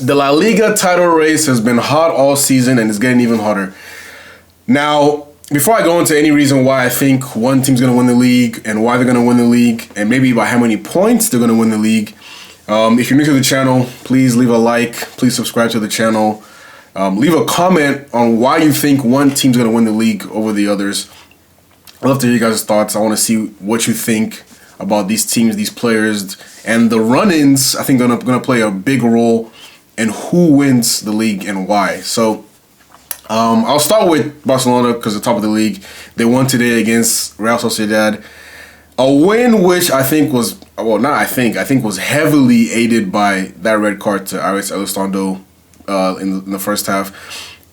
The La Liga title race has been hot all season and it's getting even hotter. Now, before I go into any reason why I think one team's going to win the league and why they're going to win the league and maybe by how many points they're going to win the league, if you're new to the channel, please leave a like. Please subscribe to the channel. Leave a comment on why you think one team's going to win the league over the others. I'd love to hear you guys' thoughts. I want to see what you think about these teams, these players, and the run-ins. I think they're going to play a big role in who wins the league and why. So I'll start with Barcelona because they're top of the league. They won today against Real Sociedad. A win which I think was, well, not I think was heavily aided by that red card to Aris Elizondo in the first half.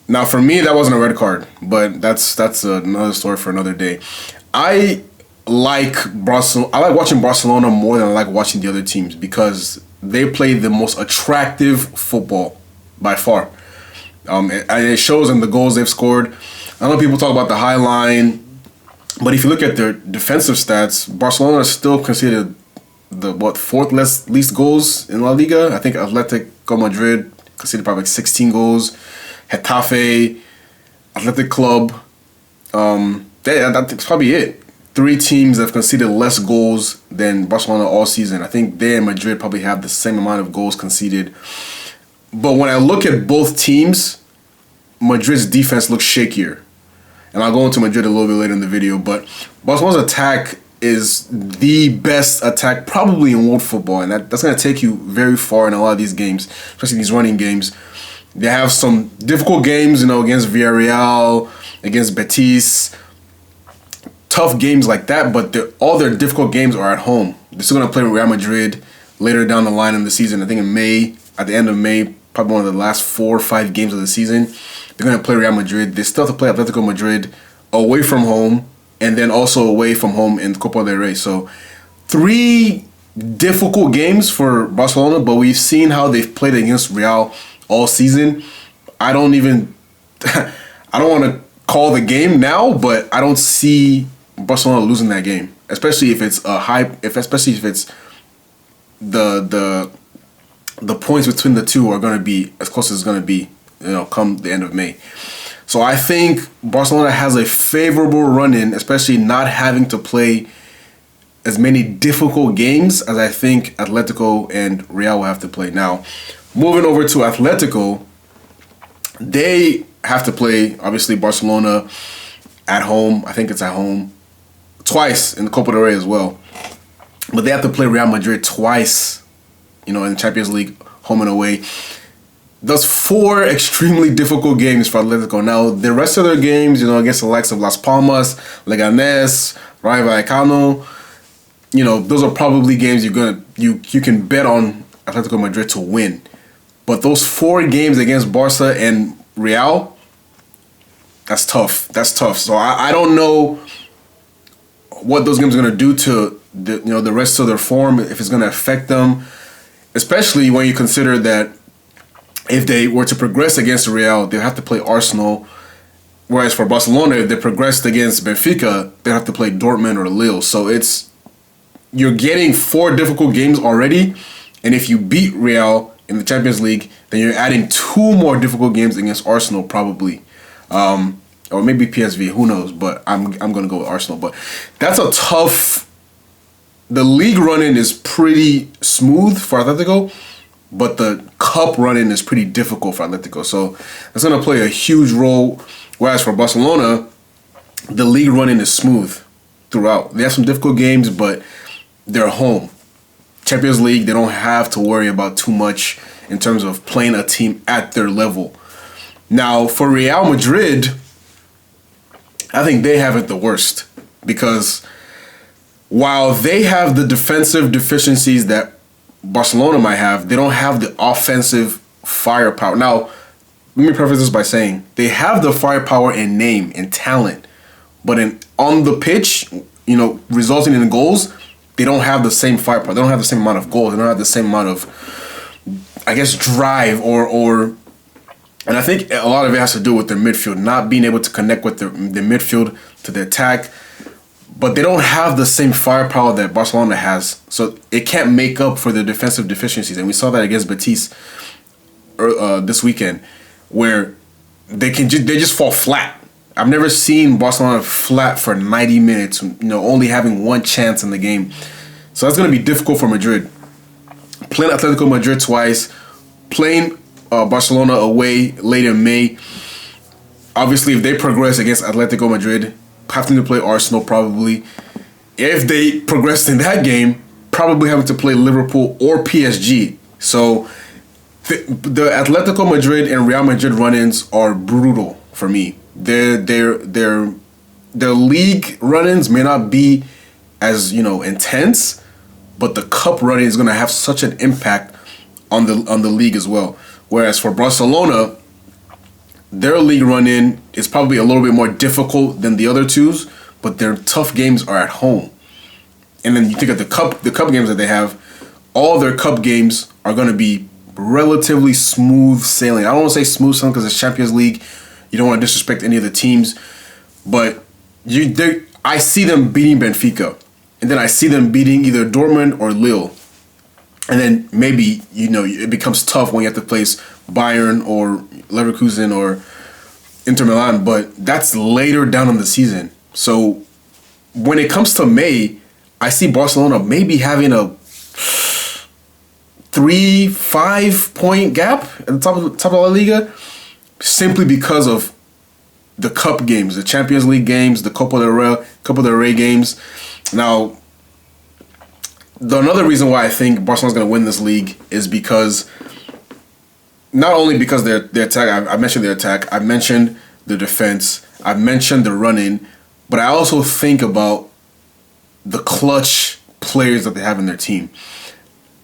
Now, for me, that wasn't a red card, but that's another story for another day. I like watching Barcelona more than I like watching the other teams because they play the most attractive football by far. And it shows in the goals they've scored. I know people talk about the high line, but if you look at their defensive stats, Barcelona is still considered the fourth least goals in La Liga. I think Atletico Madrid conceded probably like 16 goals. Getafe, Athletic Club, that's probably it. 3 teams that have conceded less goals than Barcelona all season. I think they and Madrid probably have the same amount of goals conceded. But when I look at both teams, Madrid's defense looks shakier. And I'll go into Madrid a little bit later in the video. But Barcelona's attack is the best attack probably in world football. And that's going to take you very far in a lot of these games, especially these running games. They have some difficult games, against Villarreal, against Betis. Tough games like that, but all their difficult games are at home. They're still going to play Real Madrid later down the line in the season. I think in May, at the end of May, probably one of the last 4 or 5 games of the season. They're going to play Real Madrid. They still have to play Atletico Madrid away from home and then also away from home in Copa del Rey. So 3 difficult games for Barcelona, but we've seen how they've played against Real all season. I don't want to call the game now, but I don't see Barcelona losing that game, especially if it's the points between the two are going to be as close as it's going to be, come the end of May. So I think Barcelona has a favorable run-in, especially not having to play as many difficult games as I think Atletico and Real will have to play. Now, moving over to Atletico, they have to play, obviously, Barcelona at home. I think it's at home twice in the Copa del Rey as well. But they have to play Real Madrid twice, in the Champions League, home and away. That's 4 extremely difficult games for Atletico. Now, the rest of their games, against the likes of Las Palmas, Leganés, Rayo Vallecano, those are probably games you can bet on Atletico Madrid to win. But those 4 games against Barca and Real, that's tough. So I don't know what those games are going to do to the rest of their form, if it's going to affect them, especially when you consider that if they were to progress against Real, they'll have to play Arsenal. Whereas for Barcelona, if they progressed against Benfica, they'll have to play Dortmund or Lille. So you're getting 4 difficult games already. And if you beat Real in the Champions League, then you're adding 2 more difficult games against Arsenal probably. Or maybe PSV, who knows? But I'm going to go with Arsenal. But that's a tough... The league run-in is pretty smooth for Atletico, but the cup run-in is pretty difficult for Atletico. So that's going to play a huge role. Whereas for Barcelona, the league run-in is smooth throughout. They have some difficult games, but they're home. Champions League, they don't have to worry about too much in terms of playing a team at their level. Now, for Real Madrid, I think they have it the worst because while they have the defensive deficiencies that Barcelona might have, they don't have the offensive firepower. Now, let me preface this by saying they have the firepower in name and talent, but on the pitch, resulting in goals, they don't have the same firepower. They don't have the same amount of goals. They don't have the same amount of, drive or and I think a lot of it has to do with their midfield, not being able to connect with the midfield to the attack. But they don't have the same firepower that Barcelona has. So it can't make up for the defensive deficiencies. And we saw that against Betis. this weekend, where they just fall flat. I've never seen Barcelona flat for 90 minutes, only having one chance in the game. So that's going to be difficult for Madrid. Playing Atletico Madrid twice, playing Barcelona away late in May. Obviously, if they progress against Atletico Madrid, having to play Arsenal probably. If they progressed in that game, probably having to play Liverpool or PSG. So the Atletico Madrid and Real Madrid run-ins are brutal for me. Their league run-ins may not be as intense, but the cup run-in is going to have such an impact on the league as well. Whereas for Barcelona, their league run-in is probably a little bit more difficult than the other twos, but their tough games are at home. And then you think of the cup games that they have, all their cup games are going to be relatively smooth sailing. I don't want to say smooth sailing because it's Champions League. You don't want to disrespect any of the teams, but I see them beating Benfica, and then I see them beating either Dortmund or Lille. And then maybe, it becomes tough when you have to place Bayern or Leverkusen or Inter Milan, but that's later down in the season. So when it comes to May, I see Barcelona maybe having a 3-5 point gap at the top of La Liga, simply because of the cup games, the Champions League games, the Copa del Rey games. Now, another reason why I think Barcelona's going to win this league is because, not only because their attack, I mentioned their attack, I mentioned the defense, I mentioned the running, but I also think about the clutch players that they have in their team.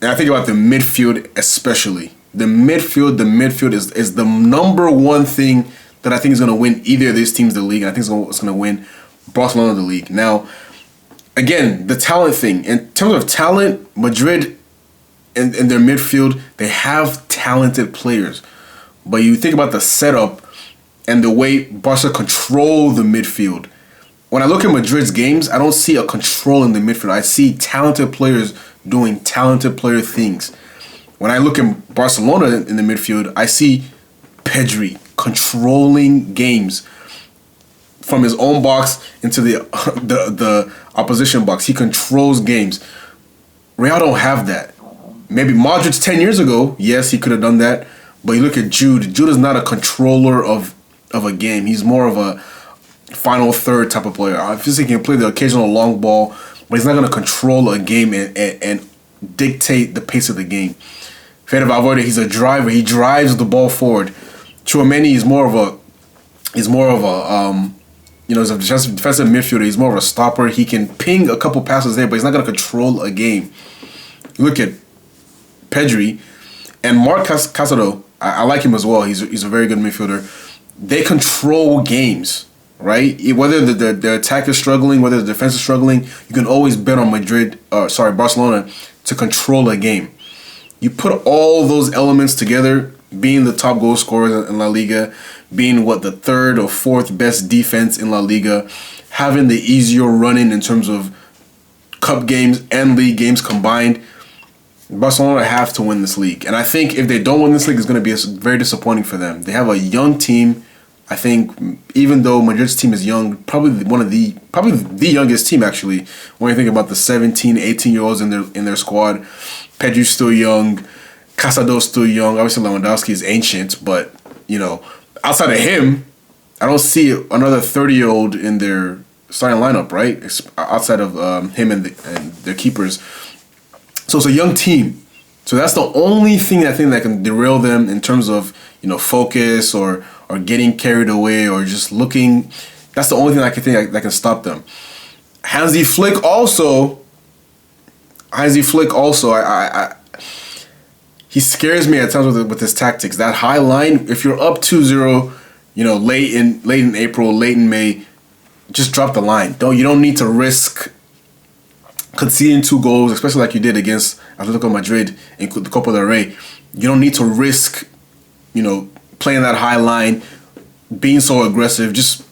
And I think about the midfield especially. The midfield is the number one thing that I think is going to win either of these teams the league, and I think it's going to win Barcelona the league. Now, again, the talent thing. In terms of talent, Madrid in their midfield, they have talented players. But you think about the setup and the way Barca control the midfield. When I look at Madrid's games, I don't see a control in the midfield. I see talented players doing talented player things. When I look at Barcelona in the midfield, I see Pedri controlling games from his own box into the opposition box. He controls games. Real don't have that. Maybe Modric 10 years ago, yes, he could have done that. But you look at Jude. Jude is not a controller of a game. He's more of a final third type of player. Obviously, he can play the occasional long ball, but he's not going to control a game and dictate the pace of the game. Fede Valverde, he's a driver. He drives the ball forward. Tchouaméni is more of a he's a defensive midfielder. He's more of a stopper. He can ping a couple passes there, but he's not going to control a game. Look at Pedri and Marc Casado. I like him as well. He's a very good midfielder. They control games, right? Whether the attack is struggling, whether the defense is struggling, you can always bet on Barcelona to control a game. You put all those elements together, being the top goal scorers in La Liga, being the third or fourth best defense in La Liga, having the easier running in terms of cup games and league games combined, Barcelona have to win this league. And I think if they don't win this league, it's going to be very disappointing for them. They have a young team. I think even though Madrid's team is young, probably the youngest team actually, when you think about the 17, 18-year-olds in their squad. Pedri's still young. Casado's still young. Obviously, Lewandowski is ancient, but, outside of him, I don't see another 30-year-old in their starting lineup, right? Outside of him and their keepers. So it's a young team. So that's the only thing I think that can derail them in terms of, focus or getting carried away or just looking. That's the only thing I can think that can stop them. Hansi Flick also, he scares me at times with his tactics. That high line, if you're up 2-0, late in April, late in May, just drop the line. You don't need to risk conceding 2 goals, especially like you did against Atletico Madrid in the Copa del Rey. You don't need to risk, playing that high line, being so aggressive. Just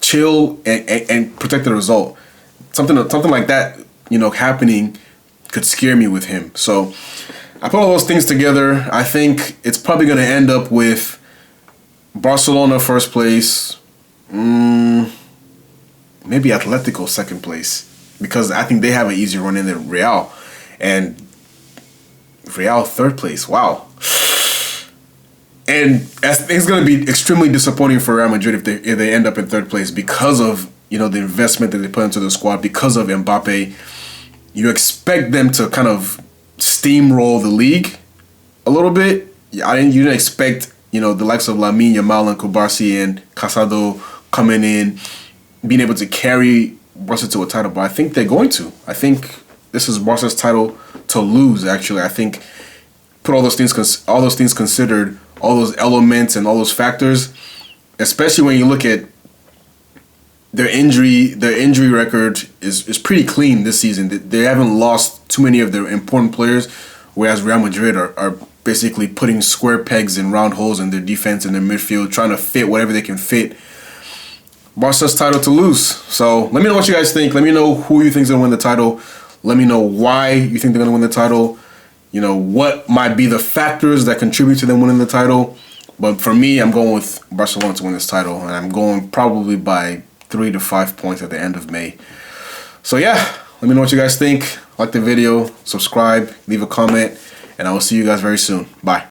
chill and protect the result. Something like that, happening could scare me with him. So I put all those things together. I think it's probably going to end up with Barcelona first place, maybe Atletico second place, because I think they have an easier run in than Real, and Real third place. Wow. And it's going to be extremely disappointing for Real Madrid if they end up in third place because of the investment that they put into the squad, because of Mbappe. You expect them to kind of steamroll the league a little bit. You didn't expect the likes of Lamine Yamal and Kubarsi and Casado coming in, being able to carry Barca to a title, but I think they're going to. I think this is Barca's title to lose. Actually, I think put all those things considered, all those elements and all those factors, especially when you look at their injury record is pretty clean this season. They haven't lost too many of their important players, whereas Real Madrid are basically putting square pegs in round holes in their defense and their midfield, trying to fit whatever they can fit. Barca's title to lose. So let me know what you guys think. Let me know who you think is going to win the title. Let me know why you think they're going to win the title. What might be the factors that contribute to them winning the title. But for me, I'm going with Barcelona to win this title, and I'm going probably by 3 to 5 points at the end of May. So yeah, let me know what you guys think. Like the video, subscribe, leave a comment, and I will see you guys very soon. Bye.